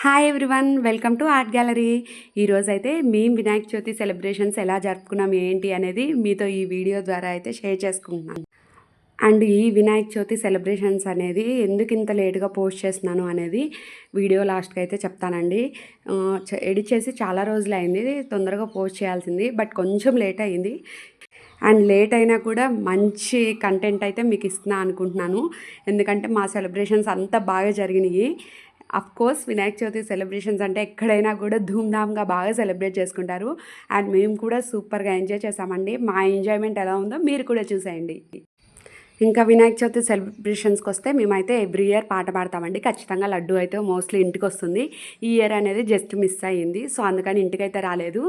Hi everyone, welcome to art gallery. ఈరోజైతే మేము Vinayaka Chavithi celebrations ఎలా జరుపుకున్నాం ఏంటి అనేది మీతో ఈ వీడియో ద్వారా అయితే షేర్ చేసుకుంటున్నాను. అండ్ ఈ వినాయక చవితి సెలబ్రేషన్స్ అనేది ఎందుకు ఇంత లేట్గా పోస్ట్ చేస్తున్నాను అనేది వీడియో లాస్ట్కి అయితే చెప్తానండి. ఎడిట్ చేసి చాలా రోజులు అయింది, తొందరగా పోస్ట్ చేయాల్సింది, బట్ కొంచెం లేట్ అయింది. అండ్ లేట్ అయినా కూడా మంచి కంటెంట్ అయితే మీకు ఇస్తున్నా అనుకుంటున్నాను, ఎందుకంటే మా సెలబ్రేషన్స్ అంతా బాగా జరిగినాయి. కోర్స్ వినాయక చవితి సెలబ్రేషన్స్ అంటే ఎక్కడైనా కూడా ధూమ్ధామ్గా బాగా సెలబ్రేట్ చేసుకుంటారు. అండ్ మేము కూడా సూపర్గా ఎంజాయ్ చేసామండి. మా ఎంజాయ్మెంట్ ఎలా ఉందో మీరు కూడా చూసేయండి. ఇంకా వినాయక చవితి సెలబ్రేషన్స్కి వస్తే మేమైతే ఎవ్రీ ఇయర్ పాట పాడతామండి. ఖచ్చితంగా లడ్డు అయితే మోస్ట్లీ ఇంటికి వస్తుంది. ఈ ఇయర్ అనేది జస్ట్ మిస్ అయ్యింది, సో అందుకని ఇంటికైతే రాలేదు.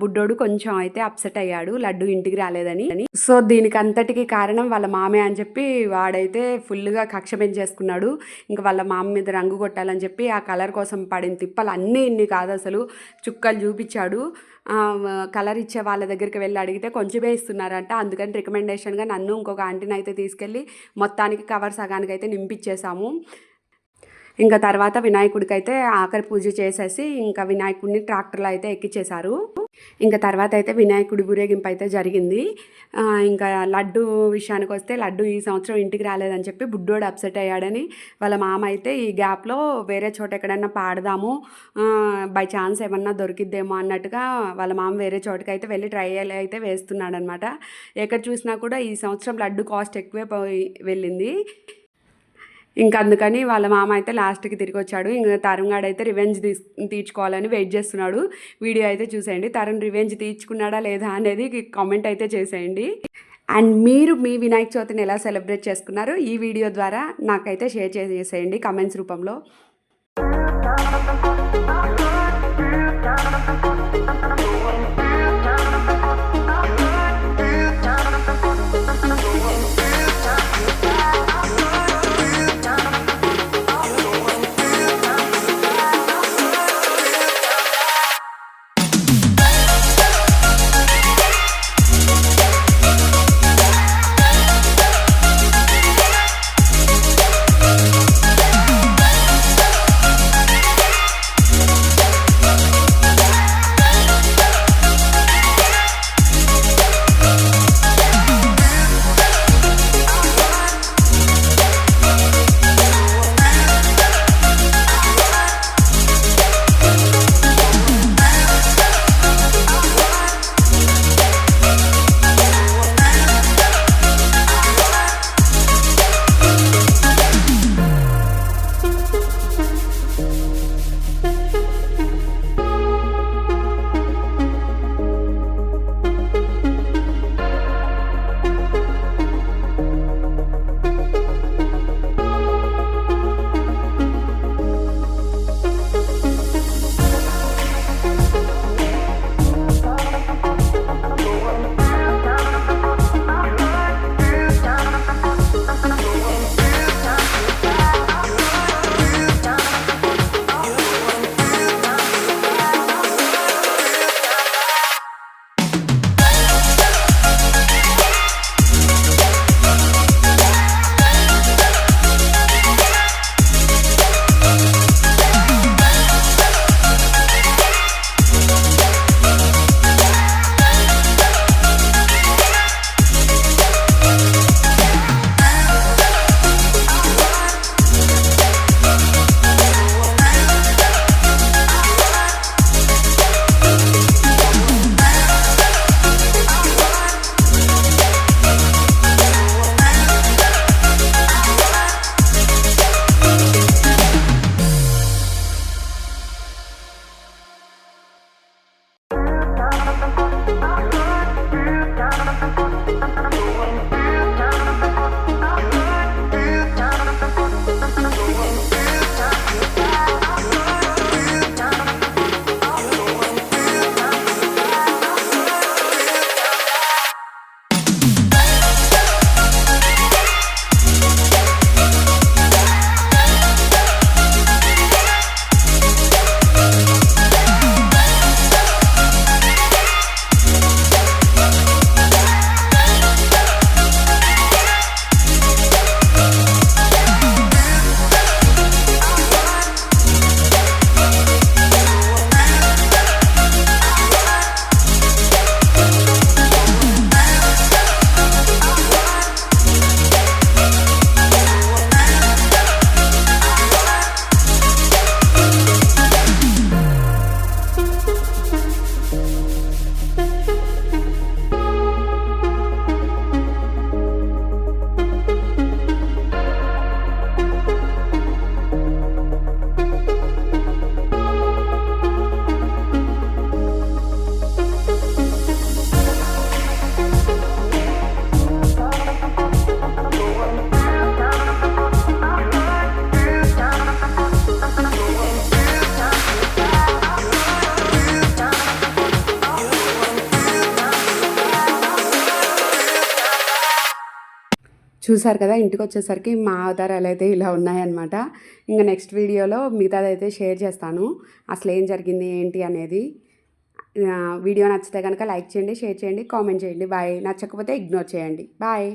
బుడ్డోడు కొంచెం అయితే అప్సెట్ అయ్యాడు లడ్డు ఇంటికి రాలేదని. సో దీనికి అంతటికి కారణం వాళ్ళ మామే అని చెప్పి వాడైతే ఫుల్గా కక్ష పెంచేసుకున్నాడు. ఇంకా వాళ్ళ మామ మీద రంగు కొట్టాలని చెప్పి ఆ కలర్ కోసం పడిన తిప్పలు అన్నీ ఇన్ని కాదు, అసలు చుక్కలు చూపించాడు. కలర్ ఇచ్చే వాళ్ళ దగ్గరికి వెళ్ళి అడిగితే కొంచెమే ఇస్తున్నారంట. అందుకని రికమెండేషన్గా నన్ను ఇంకొక ఆంటీని అయితే తీసుకెళ్ళి మొత్తానికి కవర్ సగానికి అయితే నింపించేసాము. ఇంకా తర్వాత వినాయకుడికి అయితే ఆఖరి పూజ చేసేసి ఇంకా వినాయకుడిని ట్రాక్టర్లో అయితే ఎక్కించేశారు. ఇంకా తర్వాత అయితే వినాయకుడి ఊరేగింపు అయితే జరిగింది. ఇంకా లడ్డు విషయానికి వస్తే లడ్డు ఈ సంవత్సరం ఇంటికి రాలేదని చెప్పి బుడ్డోడు అప్సెట్ అయ్యాడని వాళ్ళ మామ అయితే ఈ గ్యాప్లో వేరే చోట ఎక్కడన్నా పాడదాము, బై ఛాన్స్ ఏమన్నా దొరికిద్దేమో అన్నట్టుగా వాళ్ళ మామ వేరే చోటకి అయితే వెళ్ళి ట్రయల్ అయితే వేస్తున్నాడు అనమాట. ఎక్కడ చూసినా కూడా ఈ సంవత్సరం లడ్డు కాస్ట్ ఎక్కువే వెళ్ళింది. ఇంకా అందుకని వాళ్ళ మామ అయితే లాస్ట్కి తిరిగి వచ్చాడు. ఇంకా తరుణ్గాడు అయితే రివెంజ్ తీర్చుకోవాలని వెయిట్ చేస్తున్నాడు. వీడియో అయితే చూసేయండి. తరుణ్ రివెంజ్ తీర్చుకున్నాడా లేదా అనేది కామెంట్ అయితే చేసేయండి. అండ్ మీరు మీ వినాయక చవితిని ఎలా సెలబ్రేట్ చేసుకున్నారో ఈ వీడియో ద్వారా నాకైతే షేర్ చేసేయండి కామెంట్స్ రూపంలో. చూసారు కదా, ఇంటికి వచ్చేసరికి మా అవతారాలు అయితే ఇలా ఉన్నాయన్నమాట. ఇంకా నెక్స్ట్ వీడియోలో మిగతాదైతే షేర్ చేస్తాను, అసలు ఏం జరిగింది ఏంటి అనేది. వీడియో నచ్చితే కనుక లైక్ చేయండి, షేర్ చేయండి, కామెంట్ చేయండి. బాయ్. నచ్చకపోతే ఇగ్నోర్ చేయండి. బాయ్.